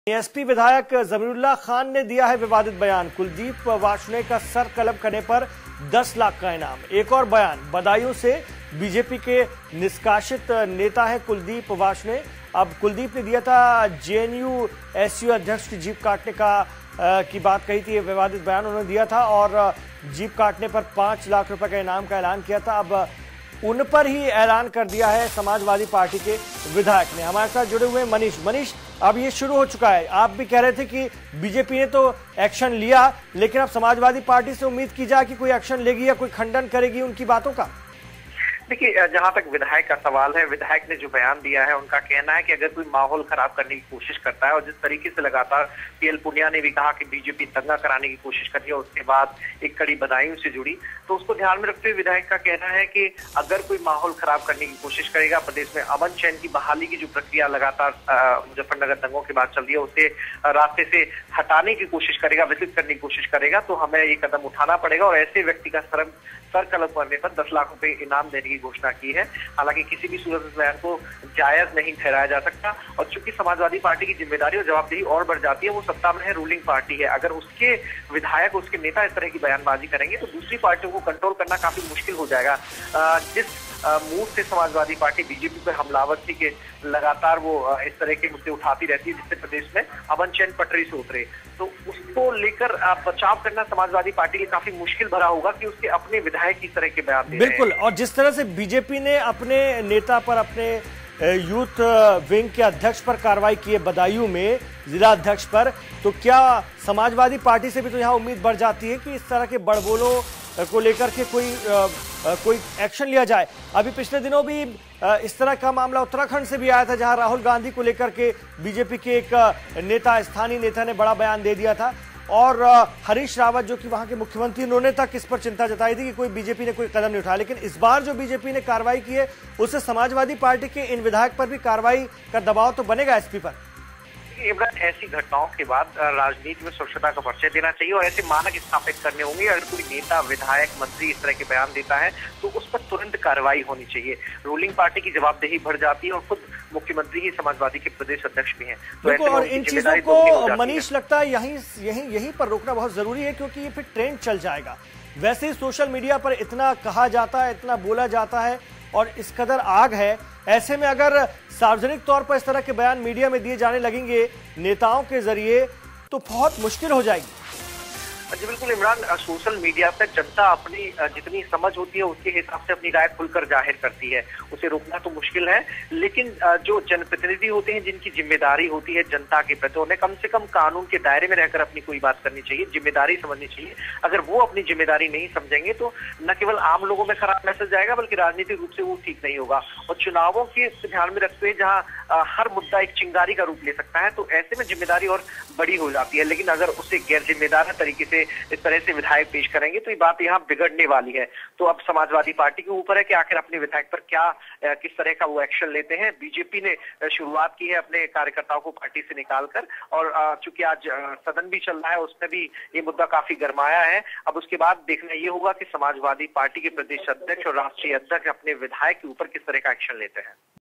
SP विधायक जमीरुल्लाह खान ने दिया है विवादित बयान। कुलदीप वार्ष्णेय का सर कलम करने पर 10 लाख का इनाम। एक और बयान, बदायूं से बीजेपी के निष्कासित नेता है कुलदीप वार्ष्णेय। अब कुलदीप ने दिया था जेएनयू एसयू अध्यक्ष की जीप काटने की बात कही थी। विवादित बयान उन्होंने दिया था और जीप काटने पर 5 लाख रुपए का इनाम का ऐलान किया था। अब उन पर ही ऐलान कर दिया है समाजवादी पार्टी के विधायक ने। हमारे साथ जुड़े हुए मनीष, अब ये शुरू हो चुका है। आप भी कह रहे थे कि बीजेपी ने तो एक्शन लिया, लेकिन अब समाजवादी पार्टी से उम्मीद की जाए कि कोई एक्शन लेगी या कोई खंडन करेगी उनकी बातों का। देखिए, जहां तक विधायक का सवाल है, विधायक ने जो बयान दिया है, उनका कहना है कि अगर कोई माहौल खराब करने की कोशिश करता है, और जिस तरीके से लगातार पीएल पुनिया ने भी कहा कि बीजेपी दंगा कराने की कोशिश कर रही है, उसके बाद एक कड़ी बदायूं से जुड़ी, तो उसको ध्यान में रखते हुए विधायक का कहना है कि अगर कोई माहौल खराब करने की कोशिश करेगा, प्रदेश में अमन चैन की बहाली की जो प्रक्रिया लगातार मुजफ्फरनगर दंगों के बाद चल रही है, उसे रास्ते से हटाने की कोशिश करेगा, विकसित करने की कोशिश करेगा, तो हमें ये कदम उठाना पड़ेगा। और ऐसे व्यक्ति का सर कलम करने पर 10 लाख रुपए इनाम देने की घोषणा की है। हालांकि किसी भी सूरत इस बयान को जायज नहीं ठहराया जा सकता, और चूंकि समाजवादी पार्टी की जिम्मेदारी और जवाबदेही और बढ़ जाती है, वो सत्ता में है, रूलिंग पार्टी है। अगर उसके विधायक, उसके नेता इस तरह की बयानबाजी करेंगे तो दूसरी पार्टियों को कंट्रोल करना काफी मुश्किल हो जाएगा। जिस मूड से समाजवादी पार्टी बीजेपी पर हमलावर थी कि लगातार वो इस तरह के मुद्दे उठाती रहती है जिससे प्रदेश में अमन चैन पटरी से उतरे, तो उसको लेकर बचाव करना समाजवादी पार्टी के लिए काफी मुश्किल भरा होगा कि उसके अपने विधायक इस तरह के बयान दे रहे हैं। बिल्कुल, और जिस तरह से बीजेपी ने अपने नेता पर, अपने यूथ विंग के अध्यक्ष पर कार्रवाई की है बदायूं में, जिला अध्यक्ष पर, तो क्या समाजवादी पार्टी से भी तो यहाँ उम्मीद बढ़ जाती है कि इस तरह के बड़बोलों को लेकर के कोई एक्शन लिया जाए। अभी पिछले दिनों भी इस तरह का मामला उत्तराखंड से भी आया था, जहां राहुल गांधी को लेकर के बीजेपी के एक नेता, स्थानीय नेता ने बड़ा बयान दे दिया था, और हरीश रावत जो कि वहां के मुख्यमंत्री, उन्होंने तक इस पर चिंता जताई थी कि कोई बीजेपी ने कोई कदम नहीं उठाया। लेकिन इस बार जो बीजेपी ने कार्रवाई की है, उससे समाजवादी पार्टी के इन विधायक पर भी कार्रवाई का दबाव तो बनेगा एसपी पर। इमरान, ऐसी घटनाओं के बाद राजनीति में स्वच्छता का परिचय देना चाहिए और ऐसे मानक स्थापित करने होंगे। अगर कोई नेता, विधायक, मंत्री इस तरह के बयान देता है तो उस पर तुरंत कार्रवाई होनी चाहिए। रूलिंग पार्टी की जवाबदेही बढ़ जाती है, और खुद मुख्यमंत्री ही समाजवादी के प्रदेश अध्यक्ष भी हैं। तो और इन चीजों को मनीष लगता है यहीं पर रोकना बहुत जरूरी है, क्योंकि ये फिर ट्रेंड चल जाएगा। वैसे ही सोशल मीडिया पर इतना कहा जाता है, इतना बोला जाता है, और इस कदर आग है, ऐसे में अगर सार्वजनिक तौर पर इस तरह के बयान मीडिया में दिए जाने लगेंगे नेताओं के जरिए, तो बहुत मुश्किल हो जाएगी। जी बिल्कुल इमरान, सोशल मीडिया पर जनता अपनी जितनी समझ होती है उसके हिसाब से अपनी राय खुलकर जाहिर करती है, उसे रोकना तो मुश्किल है। लेकिन जो जनप्रतिनिधि होते हैं, जिनकी जिम्मेदारी होती है जनता के प्रति, उन्हें कम से कम कानून के दायरे में रहकर अपनी कोई बात करनी चाहिए, जिम्मेदारी समझनी चाहिए। अगर वो अपनी जिम्मेदारी नहीं समझेंगे तो न केवल आम लोगों में खराब मैसेज जाएगा, बल्कि राजनीतिक रूप से वो ठीक नहीं होगा। और चुनावों के ध्यान में रखते हुए जहाँ हर मुद्दा एक चिंगारी का रूप ले सकता है, तो ऐसे में जिम्मेदारी और बड़ी हो जाती है। लेकिन अगर उसे गैर जिम्मेदार तरीके से इस तरह से विधायक पेश करेंगे तो ये बात यहाँ बिगड़ने वाली है। तो अब समाजवादी पार्टी के ऊपर है कि आखिर अपने विधायक पर किस तरह का वो एक्शन लेते हैं। बीजेपी ने शुरुआत की है अपने कार्यकर्ताओं को पार्टी से निकालकर, और चूंकि आज सदन भी चल रहा है, उसमें भी ये मुद्दा काफी गरमाया है। अब उसके बाद देखना ये होगा कि समाजवादी पार्टी के प्रदेश अध्यक्ष और राष्ट्रीय अध्यक्ष अपने विधायक के ऊपर किस तरह का एक्शन लेते हैं।